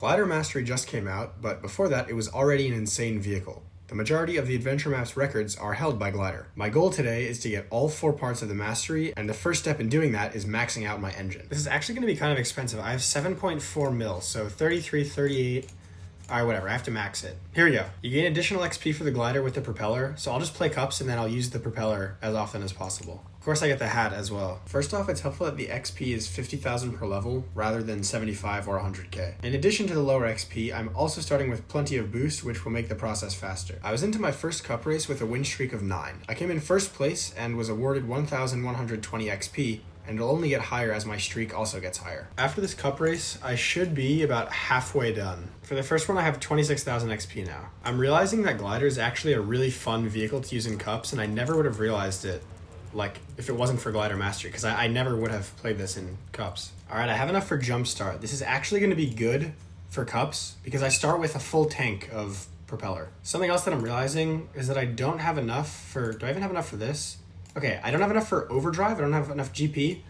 Glider Mastery just came out, but before that it was already an insane vehicle. The majority of the adventure map's records are held by Glider. My goal today is to get all 4 parts of the mastery, and the first step in doing that is maxing out my engine. This is actually going to be kind of expensive. I have 7.4 mil, so 33, 38... Alright, whatever, I have to max it. Here we go. You gain additional XP for the glider with the propeller, so I'll just play cups and then I'll use the propeller as often as possible. Of course I get the hat as well. First off, it's helpful that the XP is 50,000 per level rather than 75 or 100k. In addition to the lower XP, I'm also starting with plenty of boost, which will make the process faster. I was into my first cup race with a win streak of 9. I came in first place and was awarded 1,120 XP, and it'll only get higher as my streak also gets higher. After this cup race, I should be about halfway done. For the first one, I have 26,000 XP now. I'm realizing that Glider is actually a really fun vehicle to use in cups, and I never would have realized it, like, if it wasn't for Glider Mastery, because I never would have played this in cups. Alright, I have enough for Jumpstart. This is actually going to be good for cups, because I start with a full tank of propeller. Something else that I'm realizing is that I don't have enough for... Do I even have enough for this? Okay, I don't have enough for overdrive, I don't have enough GP,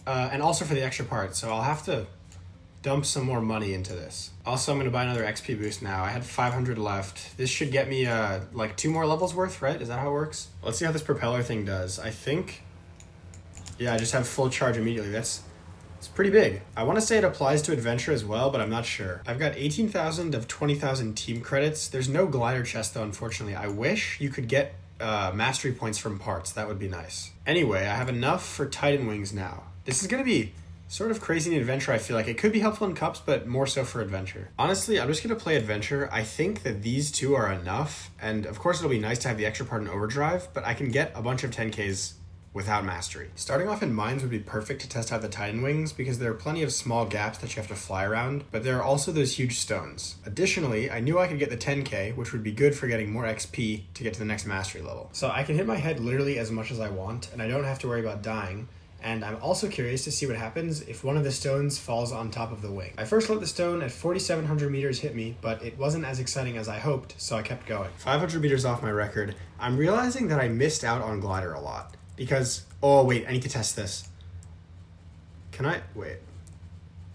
and also for the extra parts, so I'll have to dump some more money into this. Also, I'm going to buy another XP boost now. I had 500 left. This should get me, like 2 more levels worth, right? Is that how it works? Let's see how this propeller thing does. I think... Yeah, I just have full charge immediately. It's pretty big. I want to say it applies to adventure as well, but I'm not sure. I've got 18,000 of 20,000 team credits. There's no glider chest though, unfortunately. I wish you could get mastery points from parts. That would be nice. Anyway, I have enough for Titan Wings now. This is going to be sort of crazy in adventure, I feel like. It could be helpful in cups, but more so for adventure. Honestly, I'm just going to play adventure. I think that these 2 are enough, and of course it'll be nice to have the extra part in overdrive, but I can get a bunch of 10Ks without mastery. Starting off in mines would be perfect to test out the Titan Wings because there are plenty of small gaps that you have to fly around, but there are also those huge stones. Additionally, I knew I could get the 10K, which would be good for getting more XP to get to the next mastery level. So I can hit my head literally as much as I want, and I don't have to worry about dying. And I'm also curious to see what happens if one of the stones falls on top of the wing. I first let the stone at 4,700 meters hit me, but it wasn't as exciting as I hoped, so I kept going. 500 meters off my record. I'm realizing that I missed out on glider a lot. Because, oh wait, I need to test this. Can I, wait.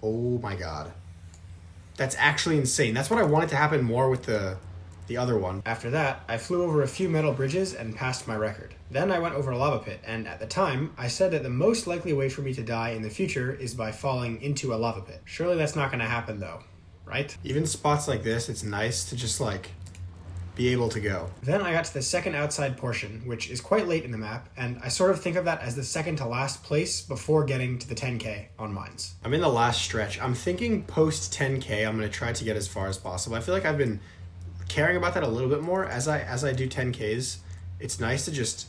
Oh my god. That's actually insane. That's what I wanted to happen more with the other one. After that, I flew over a few metal bridges and passed my record. Then I went over a lava pit, and at the time, I said that the most likely way for me to die in the future is by falling into a lava pit. Surely that's not gonna happen though, right? Even spots like this, it's nice to just like be able to go. Then I got to the second outside portion, which is quite late in the map, and I sort of think of that as the second to last place before getting to the 10K on mines. I'm in the last stretch. I'm thinking post 10K, I'm gonna try to get as far as possible. I feel like I've been caring about that a little bit more as I do 10Ks. It's nice to just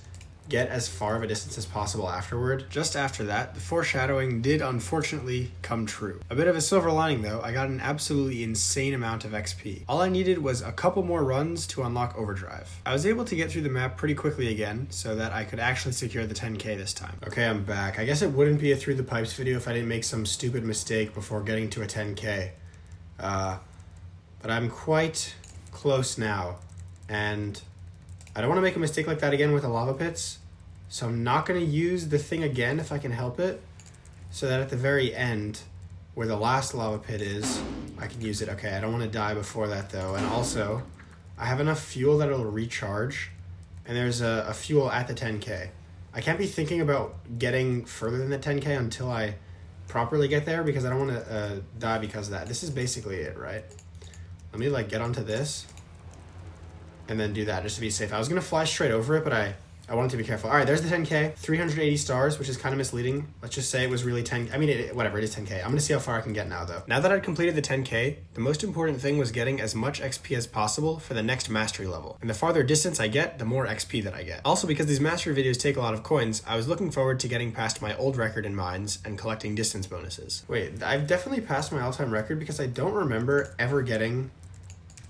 get as far of a distance as possible afterward. Just after that, the foreshadowing did unfortunately come true. A bit of a silver lining though, I got an absolutely insane amount of XP. All I needed was a couple more runs to unlock overdrive. I was able to get through the map pretty quickly again so that I could actually secure the 10K this time. Okay, I'm back. I guess it wouldn't be a through the pipes video if I didn't make some stupid mistake before getting to a 10K. But I'm quite close now, and I don't want to make a mistake like that again with the lava pits, so I'm not going to use the thing again if I can help it, so that at the very end, where the last lava pit is, I can use it. Okay, I don't want to die before that though, and also, I have enough fuel that it'll recharge, and there's a fuel at the 10K. I can't be thinking about getting further than the 10K until I properly get there, because I don't want to die because of that. This is basically it, right? Let me like get onto this and then do that just to be safe. I was going to fly straight over it, but I wanted to be careful. All right, there's the 10K, 380 stars, which is kind of misleading. Let's just say it was really 10. I mean, whatever, it is 10K. I'm going to see how far I can get now though. Now that I'd completed the 10K, the most important thing was getting as much XP as possible for the next mastery level. And the farther distance I get, the more XP that I get. Also, because these mastery videos take a lot of coins, I was looking forward to getting past my old record in mines and collecting distance bonuses. Wait, I've definitely passed my all-time record because I don't remember ever getting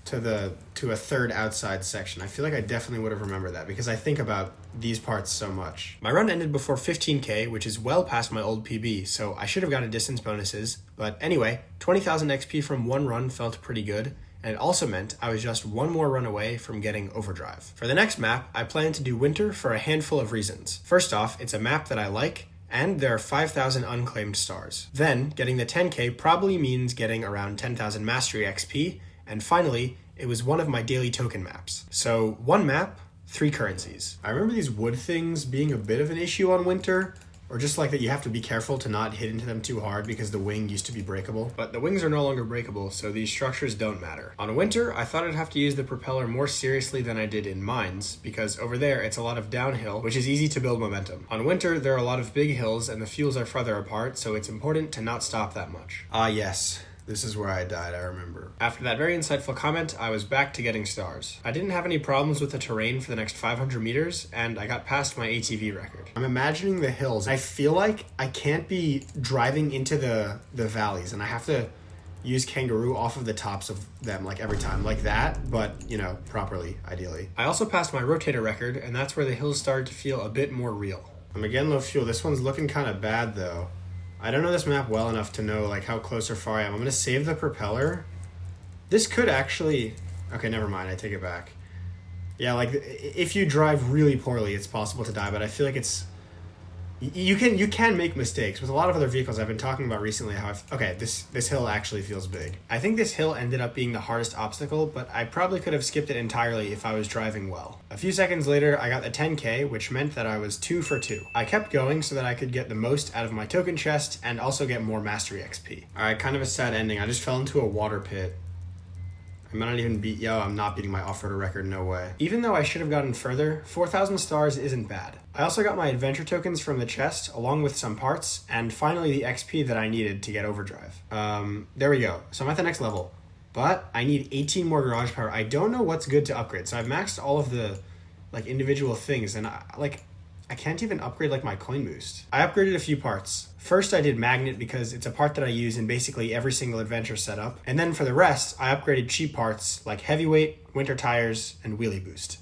to a third outside section. I feel like I definitely would have remembered that because I think about these parts so much. My run ended before 15K, which is well past my old PB, so I should have gotten distance bonuses. But anyway, 20,000 XP from one run felt pretty good, and it also meant I was just one more run away from getting overdrive. For the next map, I plan to do winter for a handful of reasons. First off, it's a map that I like, And there are 5,000 unclaimed stars. Then, getting the 10K probably means getting around 10,000 Mastery XP, and finally, it was one of my daily token maps. So, one map, 3 currencies. I remember these wood things being a bit of an issue on Winter, or just like that you have to be careful to not hit into them too hard because the wing used to be breakable. But the wings are no longer breakable, so these structures don't matter. On Winter, I thought I'd have to use the propeller more seriously than I did in Mines, because over there it's a lot of downhill, which is easy to build momentum. On Winter, there are a lot of big hills and the fuels are farther apart, so it's important to not stop that much. Ah yes. This is where I died, I remember. After that very insightful comment, I was back to getting stars. I didn't have any problems with the terrain for the next 500 meters, and I got past my ATV record. I'm imagining the hills. I feel like I can't be driving into the valleys, and I have to use kangaroo off of the tops of them, like every time, like that, but, you know, properly, ideally. I also passed my rotator record, and that's where the hills started to feel a bit more real. I'm again low fuel. This one's looking kind of bad, though. I don't know this map well enough to know like how close or far I am. I'm going to save the propeller. This could actually... Okay, never mind. I take it back. Yeah, like if you drive really poorly, it's possible to die, but I feel like it's... You can make mistakes. With a lot of other vehicles I've been talking about recently how okay, this hill actually feels big. I think this hill ended up being the hardest obstacle, but I probably could have skipped it entirely if I was driving well. A few seconds later, I got the 10K, which meant that I was 2 for 2. I kept going so that I could get the most out of my token chest and also get more Mastery XP. Alright, kind of a sad ending. I just fell into a water pit. I might not even beat... I'm not beating my off-roader record, no way. Even though I should have gotten further, 4,000 stars isn't bad. I also got my adventure tokens from the chest, along with some parts, and finally the XP that I needed to get overdrive. There we go. So I'm at the next level. But I need 18 more garage power. I don't know what's good to upgrade, so I've maxed all of the, like, individual things, and I can't even upgrade like my coin boost. I upgraded a few parts. First I did magnet because it's a part that I use in basically every single adventure setup. And then for the rest, I upgraded cheap parts like heavyweight, winter tires, and wheelie boost.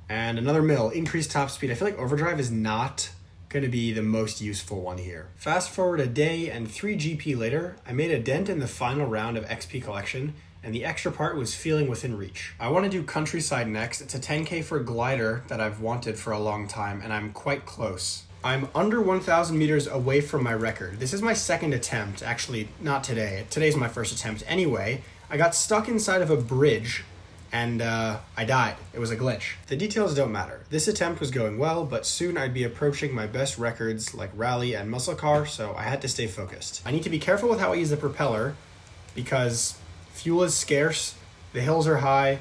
And another mill, increased top speed. I feel like overdrive is not going to be the most useful one here. Fast forward a day and 3 GP later, I made a dent in the final round of XP collection, and the extra part was feeling within reach. I want to do Countryside next. It's a 10K for glider that I've wanted for a long time, and I'm quite close. I'm under 1,000 meters away from my record. This is my second attempt. Actually, not today. Today's my first attempt. Anyway, I got stuck inside of a bridge, and I died. It was a glitch. The details don't matter. This attempt was going well, but soon I'd be approaching my best records like rally and muscle car, so I had to stay focused. I need to be careful with how I use the propeller, because fuel is scarce, the hills are high,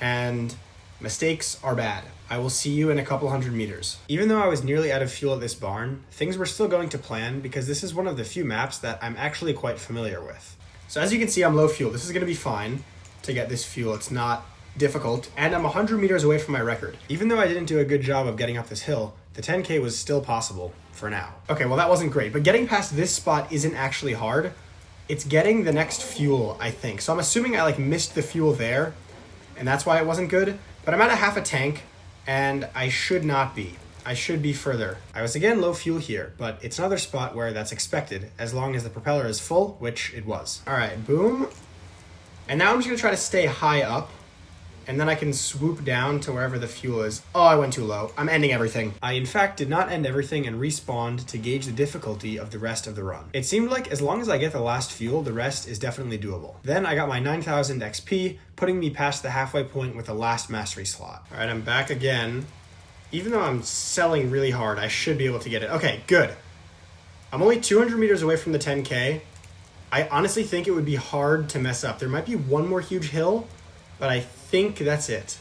and mistakes are bad. I will see you in a couple hundred meters. Even though I was nearly out of fuel at this barn, things were still going to plan because this is one of the few maps that I'm actually quite familiar with. So as you can see, I'm low fuel. This is going to be fine to get this fuel. It's not difficult, and I'm 100 meters away from my record. Even though I didn't do a good job of getting up this hill, the 10K was still possible for now. Okay, well that wasn't great, but getting past this spot isn't actually hard. It's getting the next fuel, I think. So I'm assuming I missed the fuel there, and that's why it wasn't good, but I'm at a half a tank, and I should not be. I should be further. I was again low fuel here, but it's another spot where that's expected, as long as the propeller is full, which it was. All right, boom. And now I'm just gonna try to stay high up, and then I can swoop down to wherever the fuel is. Oh, I went too low. I'm ending everything. I, in fact, did not end everything and respawned to gauge the difficulty of the rest of the run. It seemed like as long as I get the last fuel, the rest is definitely doable. Then I got my 9,000 XP, putting me past the halfway point with the last mastery slot. All right, I'm back again. Even though I'm selling really hard, I should be able to get it. Okay, good. I'm only 200 meters away from the 10K. I honestly think it would be hard to mess up. There might be one more huge hill, but I think that's it.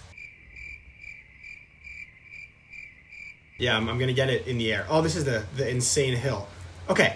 Yeah, I'm gonna get it in the air. Oh, this is the insane hill. Okay,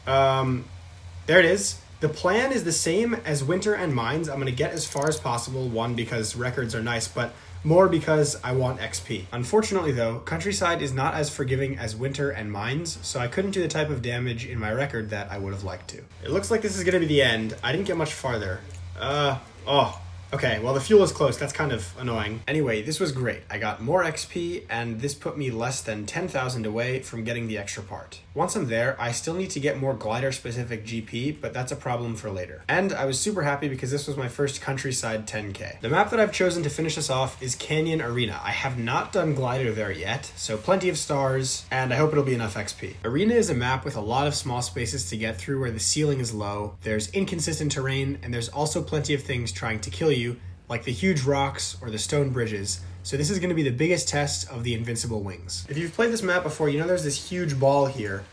there it is. The plan is the same as Winter and Mines. I'm gonna get as far as possible, one, because records are nice, but more because I want XP. Unfortunately though, Countryside is not as forgiving as Winter and Mines, so I couldn't do the type of damage in my record that I would have liked to. It looks like this is gonna be the end. I didn't get much farther. Oh, Okay, well the fuel is close, that's kind of annoying. Anyway, this was great. I got more XP, and this put me less than 10,000 away from getting the extra part. Once I'm there, I still need to get more glider-specific GP, but that's a problem for later. And I was super happy because this was my first countryside 10K. The map that I've chosen to finish this off is Canyon Arena. I have not done glider there yet, so plenty of stars, and I hope it'll be enough XP. Arena is a map with a lot of small spaces to get through where the ceiling is low, there's inconsistent terrain, and there's also plenty of things trying to kill you, like the huge rocks or the stone bridges, so this is going to be the biggest test of the invincible wings. If you've played this map before, you know there's this huge ball here,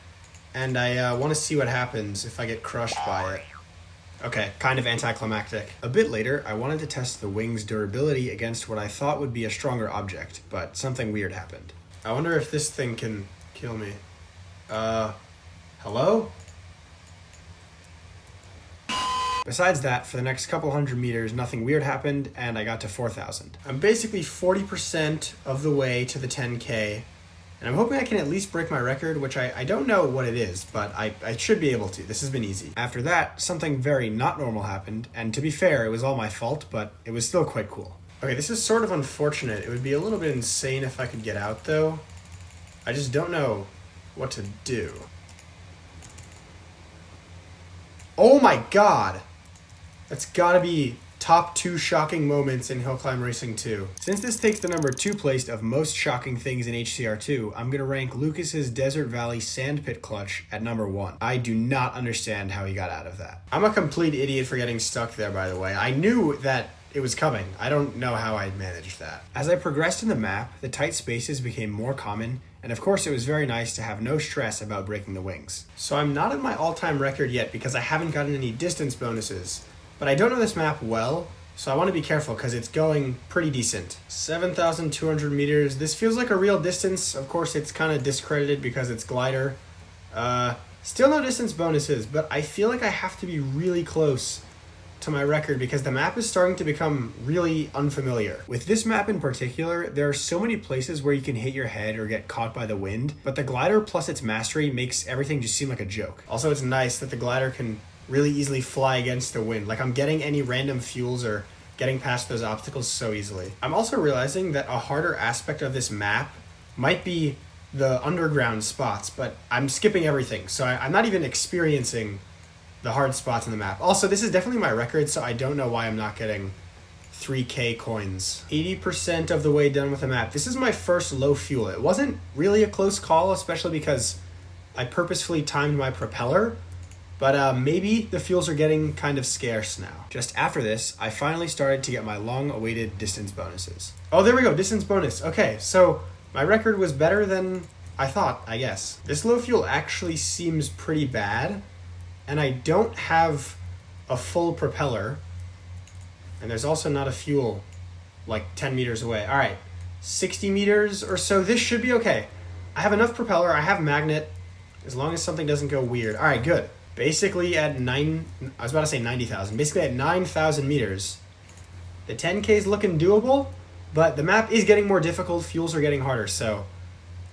and I want to see what happens if I get crushed by it. Okay, kind of anticlimactic. A bit later, I wanted to test the wings' durability against what I thought would be a stronger object, but something weird happened. I wonder if this thing can kill me. Hello? Besides that, for the next couple hundred meters, nothing weird happened, and I got to 4,000. I'm basically 40% of the way to the 10K, and I'm hoping I can at least break my record, which I don't know what it is, but I should be able to. This has been easy. After that, something very not normal happened, and to be fair, it was all my fault, but it was still quite cool. Okay, this is sort of unfortunate. It would be a little bit insane if I could get out, though. I just don't know what to do. Oh my god! That's gotta be top 2 shocking moments in Hill Climb Racing 2. Since this takes the number 2 place of most shocking things in HCR2, I'm gonna rank Lucas's Desert Valley Sandpit Clutch at number 1. I do not understand how he got out of that. I'm a complete idiot for getting stuck there, by the way. I knew that it was coming. I don't know how I managed that. As I progressed in the map, the tight spaces became more common, and of course it was very nice to have no stress about breaking the wings. So I'm not at my all-time record yet because I haven't gotten any distance bonuses. But I don't know this map well, so I want to be careful because it's going pretty decent. 7,200 meters. This feels like a real distance. Of course, it's kind of discredited because it's glider. Still no distance bonuses, but I feel like I have to be really close to my record because the map is starting to become really unfamiliar. With this map in particular, there are so many places where you can hit your head or get caught by the wind, but the glider plus its mastery makes everything just seem like a joke. Also, it's nice that the glider can really easily fly against the wind. Like I'm getting any random fuels or getting past those obstacles so easily. I'm also realizing that a harder aspect of this map might be the underground spots, but I'm skipping everything. So I'm not even experiencing the hard spots in the map. Also, this is definitely my record, so I don't know why I'm not getting 3K coins. 80% of the way done with the map. This is my first low fuel. It wasn't really a close call, especially because I purposefully timed my propeller. But maybe the fuels are getting kind of scarce now. Just after this, I finally started to get my long-awaited distance bonuses. Oh, there we go, distance bonus. Okay, so my record was better than I thought, I guess. This low fuel actually seems pretty bad, and I don't have a full propeller, and there's also not a fuel like 10 meters away. All right, 60 meters or so, this should be okay. I have enough propeller, I have magnet, as long as something doesn't go weird. All right, good. Basically at 90,000. Basically at 9,000 meters. The 10K is looking doable, but the map is getting more difficult. Fuels are getting harder, so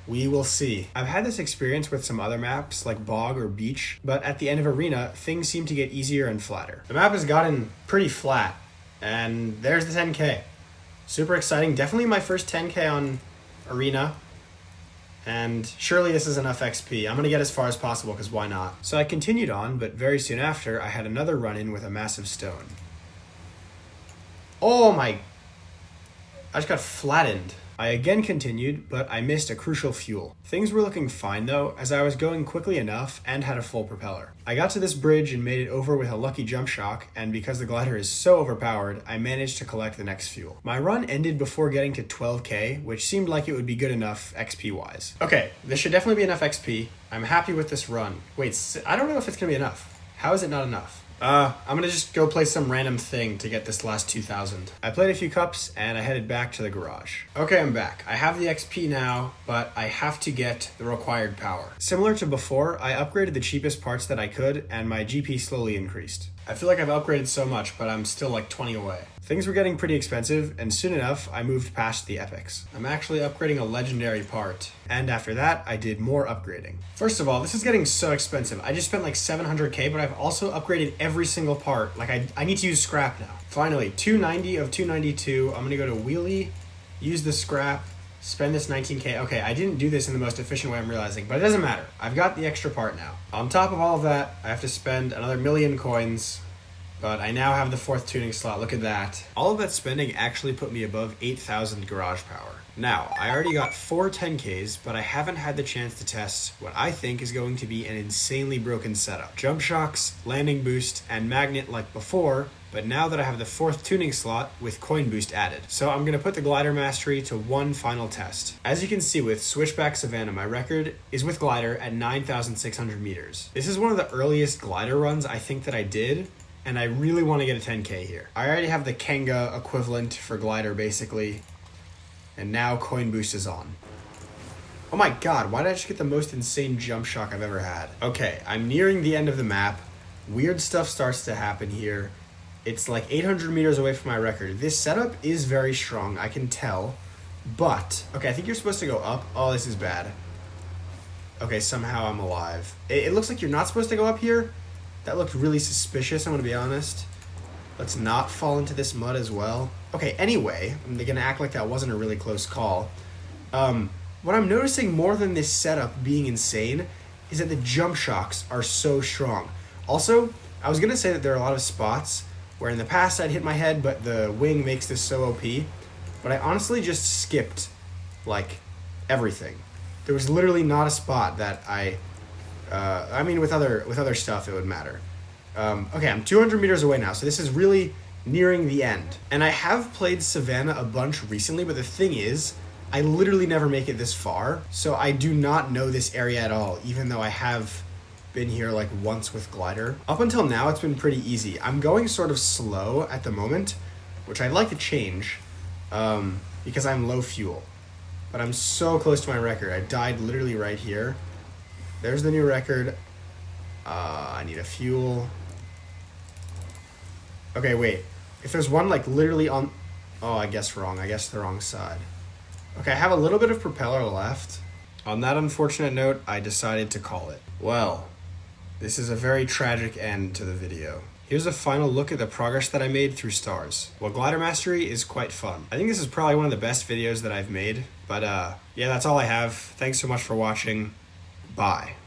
we will see. I've had this experience with some other maps like Bog or Beach, but at the end of Arena, things seem to get easier and flatter. The map has gotten pretty flat, and there's the 10K. Super exciting. Definitely my first 10K on Arena. And surely this is enough XP. I'm going to get as far as possible because why not? So I continued on, but very soon after, I had another run-in with a massive stone. Oh my... I just got flattened. I again continued, but I missed a crucial fuel. Things were looking fine though, as I was going quickly enough and had a full propeller. I got to this bridge and made it over with a lucky jump shock, and because the glider is so overpowered, I managed to collect the next fuel. My run ended before getting to 12K, which seemed like it would be good enough XP-wise. Okay, this should definitely be enough XP. I'm happy with this run. Wait, I don't know if it's gonna be enough. How is it not enough? I'm gonna just go play some random thing to get this last 2,000. I played a few cups and I headed back to the garage. Okay, I'm back. I have the XP now, but I have to get the required power. Similar to before, I upgraded the cheapest parts that I could and my GP slowly increased. I feel like I've upgraded so much, but I'm still like 20 away. Things were getting pretty expensive, and soon enough, I moved past the epics. I'm actually upgrading a legendary part, and after that, I did more upgrading. First of all, this is getting so expensive. I just spent like 700k, but I've also upgraded every single part. Like, I need to use scrap now. Finally, 290 of 292. I'm gonna go to wheelie, use the scrap, spend this 19k. Okay, I didn't do this in the most efficient way, I'm realizing, but it doesn't matter. I've got the extra part now. On top of all of that, I have to spend another 1,000,000 coins, but I now have the 4th tuning slot. Look at that. All of that spending actually put me above 8,000 garage power. Now, I already got 4 10Ks, but I haven't had the chance to test what I think is going to be an insanely broken setup. Jump shocks, landing boost, and magnet like before, but now that I have the 4th tuning slot with coin boost added. So I'm gonna put the glider mastery to one final test. As you can see with Switchback Savannah, my record is with glider at 9,600 meters. This is one of the earliest glider runs I think that I did, and I really want to get a 10K here. I already have the Kenga equivalent for glider basically, and now coin boost is on. Oh my god, why did I just get the most insane jump shock I've ever had? Okay, I'm nearing the end of the map. Weird stuff starts to happen here. It's like 800 meters away from my record. This setup is very strong, I can tell, but, okay, I think you're supposed to go up. Oh, this is bad. Okay, somehow I'm alive. It looks like you're not supposed to go up here. That looked really suspicious, I'm gonna be honest. Let's not fall into this mud as well. Okay, anyway, I'm gonna act like that wasn't a really close call. What I'm noticing more than this setup being insane is that the jump shocks are so strong. Also, I was gonna say that there are a lot of spots where in the past I'd hit my head, but the wing makes this so OP, but I honestly just skipped, like, everything. There was literally not a spot that I mean, with other stuff, it would matter. Okay, I'm 200 meters away now, so this is really nearing the end. And I have played Savannah a bunch recently, but the thing is, I literally never make it this far, so I do not know this area at all, even though I have been here like once with glider. Up until now, it's been pretty easy. I'm going sort of slow at the moment, which I'd like to change, because I'm low fuel. But I'm so close to my record. I died literally right here. There's the new record. I need a fuel. Okay, wait. If there's one like literally on... Oh, I guess wrong. I guess the wrong side. Okay, I have a little bit of propeller left. On that unfortunate note, I decided to call it. Well, this is a very tragic end to the video. Here's a final look at the progress that I made through stars. Well, glider mastery is quite fun. I think this is probably one of the best videos that I've made. But yeah, that's all I have. Thanks so much for watching. Bye.